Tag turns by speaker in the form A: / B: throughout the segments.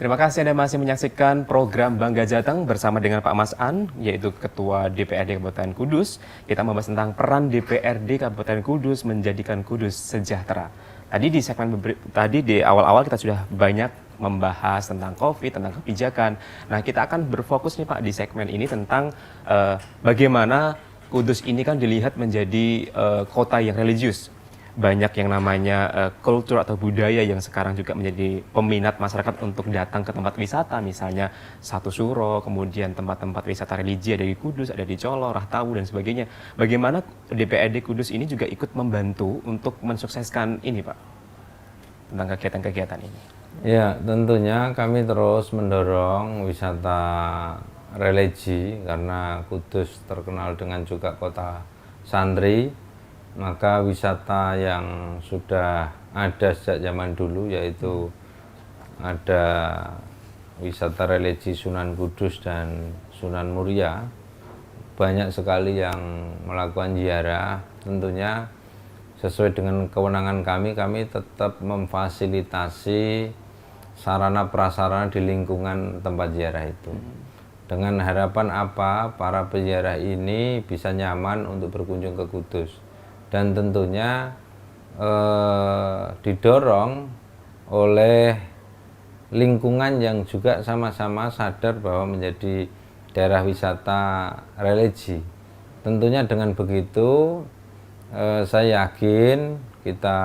A: Terima kasih Anda masih menyaksikan program Bangga Jateng bersama dengan Pak Mas An, yaitu Ketua DPRD Kabupaten Kudus. Kita membahas tentang peran DPRD Kabupaten Kudus menjadikan Kudus sejahtera. Tadi di awal-awal kita sudah banyak membahas tentang COVID, tentang kebijakan. Nah, kita akan berfokus nih Pak di segmen ini tentang bagaimana Kudus ini kan dilihat menjadi kota yang religius. Banyak yang namanya kultur atau budaya yang sekarang juga menjadi peminat masyarakat untuk datang ke tempat wisata, misalnya Satu Suro, kemudian tempat-tempat wisata religi ada di Kudus, ada di Colo, Rahtawu dan sebagainya. Bagaimana DPRD Kudus ini juga ikut membantu untuk mensukseskan ini, Pak, tentang kegiatan-kegiatan ini?
B: Ya, tentunya kami terus mendorong wisata religi karena Kudus terkenal dengan juga kota santri. Maka wisata yang sudah ada sejak zaman dulu, yaitu ada wisata religi Sunan Kudus dan Sunan Muria, banyak sekali yang melakukan ziarah. Tentunya sesuai dengan kewenangan kami tetap memfasilitasi sarana prasarana di lingkungan tempat ziarah itu. Dengan harapan apa? Para peziarah ini bisa nyaman untuk berkunjung ke Kudus. Dan tentunya didorong oleh lingkungan yang juga sama-sama sadar bahwa menjadi daerah wisata religi. Tentunya dengan begitu saya yakin kita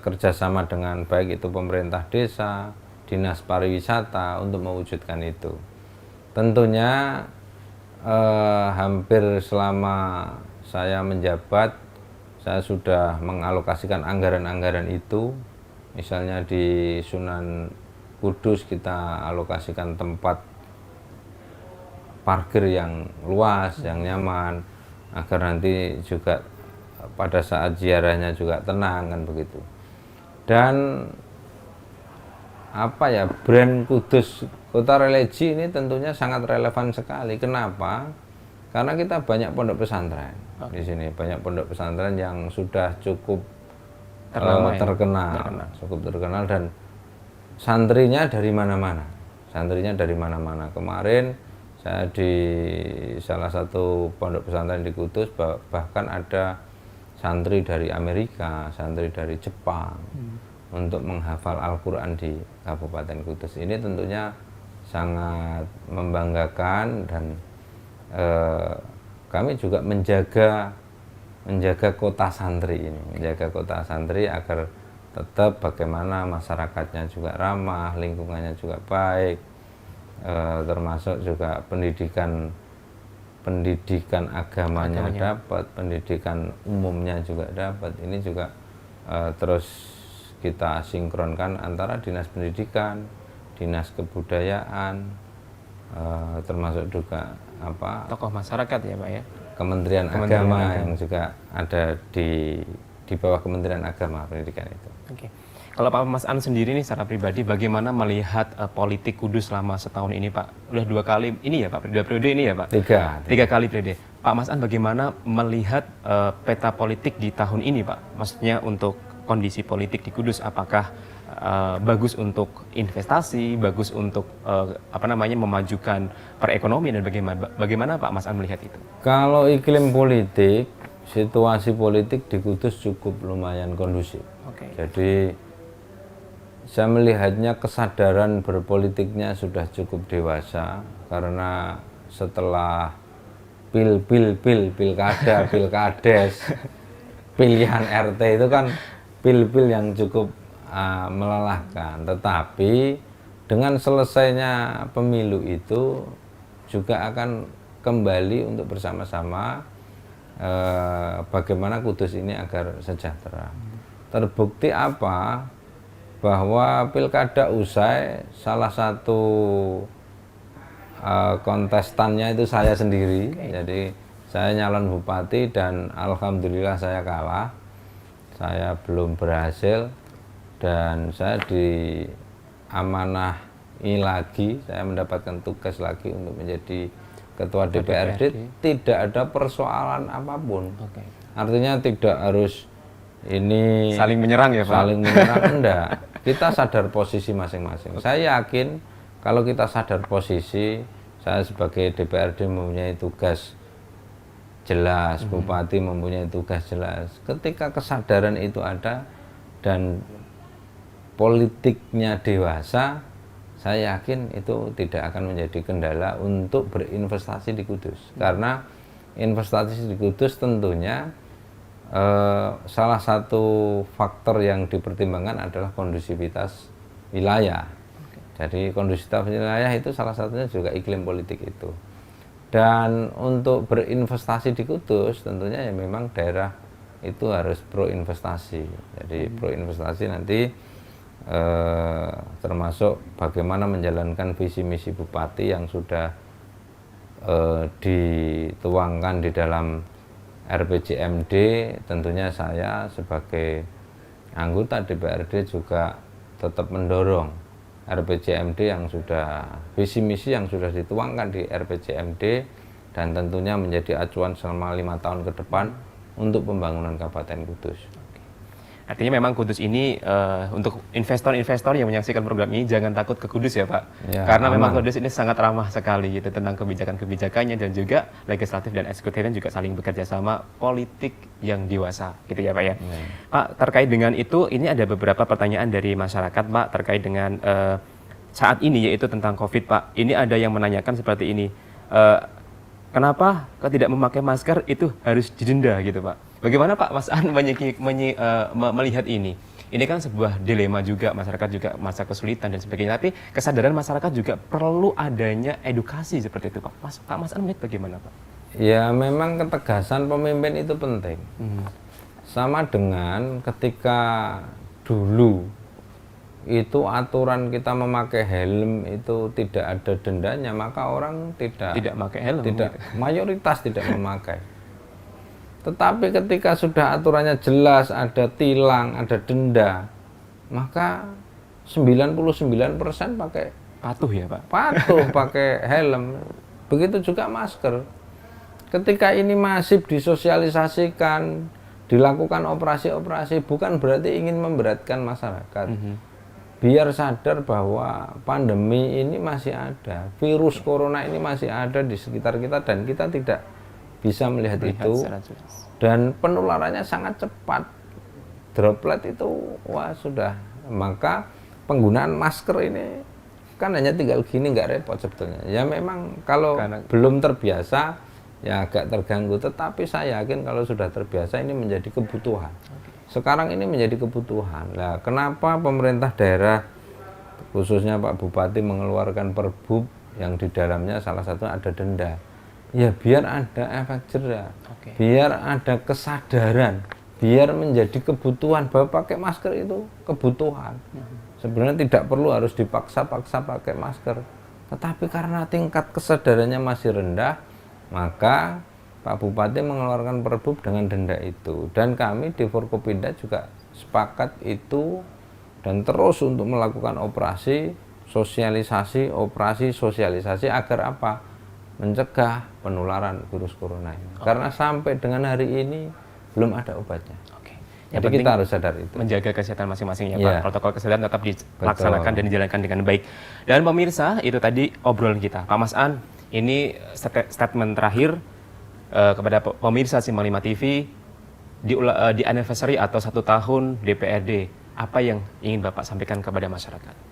B: kerjasama dengan baik itu pemerintah desa, dinas pariwisata untuk mewujudkan itu. Tentunya hampir selama saya menjabat, saya sudah mengalokasikan anggaran-anggaran itu. Misalnya di Sunan Kudus kita alokasikan tempat parkir yang luas, yang nyaman, agar nanti juga pada saat ziarahnya juga tenang, kan begitu. Dan brand Kudus kota religi ini tentunya sangat relevan sekali. Kenapa? Karena kita banyak pondok pesantren. Di sini banyak pondok pesantren yang sudah cukup terkenal, cukup terkenal, dan santrinya dari mana-mana. Kemarin saya di salah satu pondok pesantren di Kudus bahkan ada santri dari Amerika, santri dari Jepang untuk menghafal Al-Quran di Kabupaten Kudus. Ini tentunya sangat membanggakan, dan kami juga menjaga kota santri ini, agar tetap bagaimana masyarakatnya juga ramah, lingkungannya juga baik, termasuk juga pendidikan agamanya dapat, pendidikan umumnya juga dapat. Ini juga terus kita sinkronkan antara dinas pendidikan, dinas kebudayaan, termasuk juga
A: tokoh masyarakat ya Pak ya,
B: Kementerian Agama yang juga ada di bawah Kementerian Agama pendidikan itu.
A: Oke. Kalau Pak Mas An sendiri nih secara pribadi bagaimana melihat politik Kudus selama setahun ini Pak? Udah 2 kali ini ya Pak, 2 periode ini ya Pak? Tiga kali periode. Pak Mas An bagaimana melihat peta politik di tahun ini Pak? Maksudnya untuk kondisi politik di Kudus, apakah bagus untuk investasi, bagus untuk memajukan perekonomian, dan bagaimana Pak Mas An melihat itu?
B: Kalau iklim politik, situasi politik di Kudus cukup lumayan kondusif. Jadi saya melihatnya kesadaran berpolitiknya sudah cukup dewasa, karena setelah pilkada, pilkades, pilihan RT itu kan pil yang cukup melelahkan. Tetapi dengan selesainya pemilu itu juga akan kembali untuk bersama-sama bagaimana Kudus ini agar sejahtera. Terbukti apa? Bahwa pilkada usai, salah satu kontestannya itu saya sendiri. Jadi saya nyalon bupati dan alhamdulillah saya kalah. Saya belum berhasil, dan saya diamanahi lagi, saya mendapatkan tugas lagi untuk menjadi ketua DPRD. Tidak ada persoalan apapun. Artinya tidak harus ini
A: saling menyerang ya Pak?
B: Saling menyerang enggak. Kita sadar posisi masing-masing. Saya yakin kalau kita sadar posisi, saya sebagai DPRD mempunyai tugas jelas, bupati mempunyai tugas jelas. Ketika kesadaran itu ada dan politiknya dewasa, saya yakin itu tidak akan menjadi kendala untuk berinvestasi di Kudus. Karena investasi di Kudus tentunya salah satu faktor yang dipertimbangkan adalah kondusivitas wilayah. Jadi kondusivitas wilayah itu salah satunya juga iklim politik itu. Dan untuk berinvestasi di Kudus tentunya ya memang daerah itu harus pro investasi. Jadi pro investasi nanti termasuk bagaimana menjalankan visi misi bupati yang sudah dituangkan di dalam RPJMD. Tentunya saya sebagai anggota DPRD juga tetap mendorong RPJMD yang sudah visi misi yang sudah dituangkan di RPJMD dan tentunya menjadi acuan selama 5 tahun ke depan untuk pembangunan Kabupaten Kudus.
A: Artinya memang Kudus ini untuk investor-investor yang menyaksikan program ini jangan takut ke Kudus ya Pak.
B: Ya,
A: karena
B: aman.
A: memang Kudus ini sangat ramah sekali gitu tentang kebijakan-kebijakannya dan juga legislatif dan eksekutifnya juga saling bekerja sama, politik yang dewasa gitu ya Pak ya. Pak, terkait dengan itu ini ada beberapa pertanyaan dari masyarakat Pak terkait dengan saat ini yaitu tentang COVID Pak. Ini ada yang menanyakan seperti ini. Kenapa tidak memakai masker itu harus didenda gitu Pak? Bagaimana Pak Mas An melihat ini? Ini kan sebuah dilema juga, masyarakat juga masa kesulitan dan sebagainya. Tapi kesadaran masyarakat juga perlu adanya edukasi seperti itu Pak. Pak Mas An melihat bagaimana Pak?
B: Ya memang ketegasan pemimpin itu penting. Sama dengan ketika dulu itu aturan kita memakai helm itu tidak ada dendanya, maka orang tidak
A: pakai helm.
B: Mayoritas tidak memakai. Tetapi ketika sudah aturannya jelas, ada tilang, ada denda, maka 99% pakai
A: Patuh ya Pak?
B: Patuh pakai helm. Begitu juga masker. Ketika ini masif disosialisasikan, dilakukan operasi-operasi, bukan berarti ingin memberatkan masyarakat. Biar sadar bahwa pandemi ini masih ada, virus corona ini masih ada di sekitar kita dan kita tidak bisa melihat itu, dan penularannya sangat cepat. Droplet itu wah sudah. Maka penggunaan masker ini kan hanya tinggal gini, nggak repot sebetulnya. Ya memang kalau belum terbiasa ya agak terganggu, tetapi saya yakin kalau sudah terbiasa ini menjadi kebutuhan. Sekarang ini menjadi kebutuhan. Nah, kenapa pemerintah daerah khususnya Pak Bupati mengeluarkan Perbup yang di dalamnya salah satu ada denda? Ya biar ada efek jerah, biar ada kesadaran, biar menjadi kebutuhan bahwa pakai masker itu kebutuhan. Sebenarnya tidak perlu harus dipaksa-paksa pakai masker, tetapi karena tingkat kesadarannya masih rendah, maka Pak Bupati mengeluarkan Perbup dengan denda itu. Dan kami di Forkopimda juga sepakat itu dan terus untuk melakukan operasi sosialisasi agar apa? Mencegah penularan virus corona ini. Karena sampai dengan hari ini belum ada obatnya. Jadi kita harus sadar itu.
A: Menjaga kesehatan masing-masing ya Pak. Protokol kesehatan tetap dilaksanakan dan dijalankan dengan baik. Dan pemirsa, itu tadi obrolan kita. Pak Mas An, ini statement terakhir kepada pemirsa Simpang 5 TV di anniversary atau 1 tahun DPRD. Apa yang ingin Bapak sampaikan kepada masyarakat?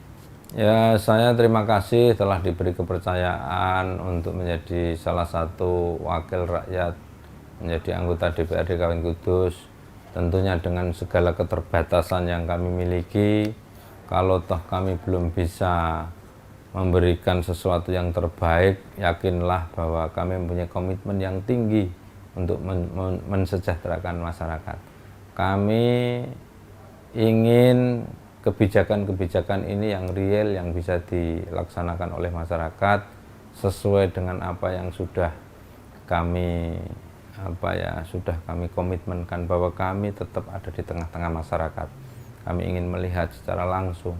B: Ya, saya terima kasih telah diberi kepercayaan untuk menjadi salah satu wakil rakyat, menjadi anggota DPRD Kabupaten Kudus. Tentunya dengan segala keterbatasan yang kami miliki, kalau toh kami belum bisa memberikan sesuatu yang terbaik, yakinlah bahwa kami mempunyai komitmen yang tinggi untuk mensejahterakan masyarakat. Kami ingin kebijakan-kebijakan ini yang real, yang bisa dilaksanakan oleh masyarakat sesuai dengan apa yang sudah kami komitmenkan, bahwa kami tetap ada di tengah-tengah masyarakat. Kami ingin melihat secara langsung,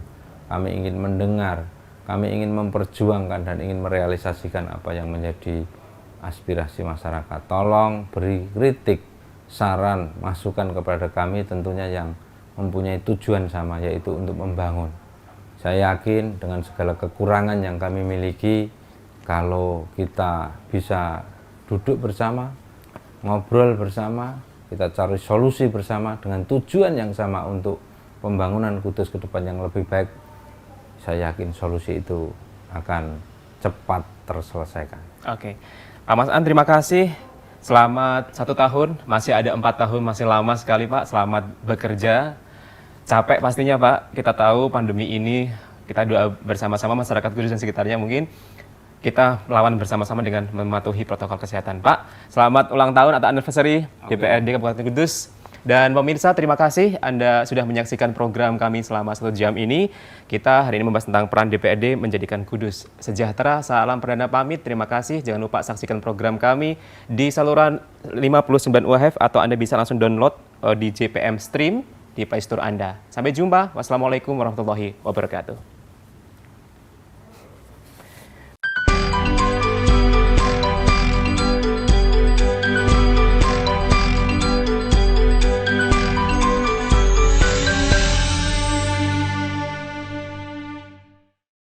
B: kami ingin mendengar, kami ingin memperjuangkan dan ingin merealisasikan apa yang menjadi aspirasi masyarakat. Tolong beri kritik, saran, masukan kepada kami tentunya yang mempunyai tujuan sama, yaitu untuk membangun. Saya yakin dengan segala kekurangan yang kami miliki, kalau kita bisa duduk bersama, ngobrol bersama, kita cari solusi bersama dengan tujuan yang sama untuk pembangunan Kudus ke depan yang lebih baik, saya yakin solusi itu akan cepat terselesaikan.
A: Oke, Pak Mas An, terima kasih. Selamat 1 tahun, masih ada 4 tahun, masih lama sekali Pak. Selamat bekerja. Capek pastinya Pak, kita tahu pandemi ini, kita doa bersama-sama masyarakat Kudus dan sekitarnya mungkin kita melawan bersama-sama dengan mematuhi protokol kesehatan. Pak, selamat ulang tahun atau anniversary DPRD Kabupaten Kudus. Dan pemirsa, terima kasih Anda sudah menyaksikan program kami selama 1 jam ini. Kita hari ini membahas tentang peran DPRD menjadikan Kudus sejahtera. Salam perdana pamit, terima kasih. Jangan lupa saksikan program kami di saluran 59 UHF atau Anda bisa langsung download di JPM Stream di Play Store Anda. Sampai jumpa. Wassalamualaikum warahmatullahi wabarakatuh.